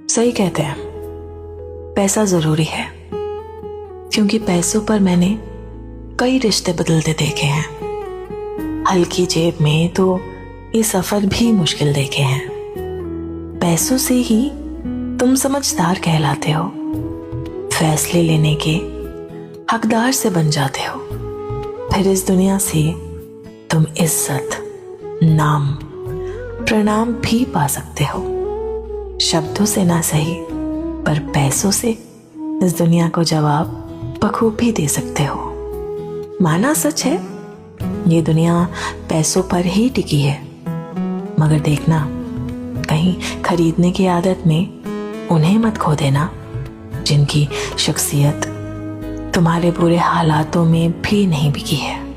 सही कहते हैं, पैसा जरूरी है, क्योंकि पैसों पर मैंने कई रिश्ते बदलते देखे हैं। हल्की जेब में तो ये सफर भी मुश्किल देखे हैं। पैसों से ही तुम समझदार कहलाते हो, फैसले लेने के हकदार से बन जाते हो। फिर इस दुनिया से तुम इज्जत, नाम, प्रणाम भी पा सकते हो। शब्दों से ना सही, पर पैसों से इस दुनिया को जवाब बखूबी दे सकते हो। माना सच है, ये दुनिया पैसों पर ही टिकी है, मगर देखना कहीं खरीदने की आदत में उन्हें मत खो देना जिनकी शख्सियत तुम्हारे बुरे हालातों में भी नहीं बिकी है।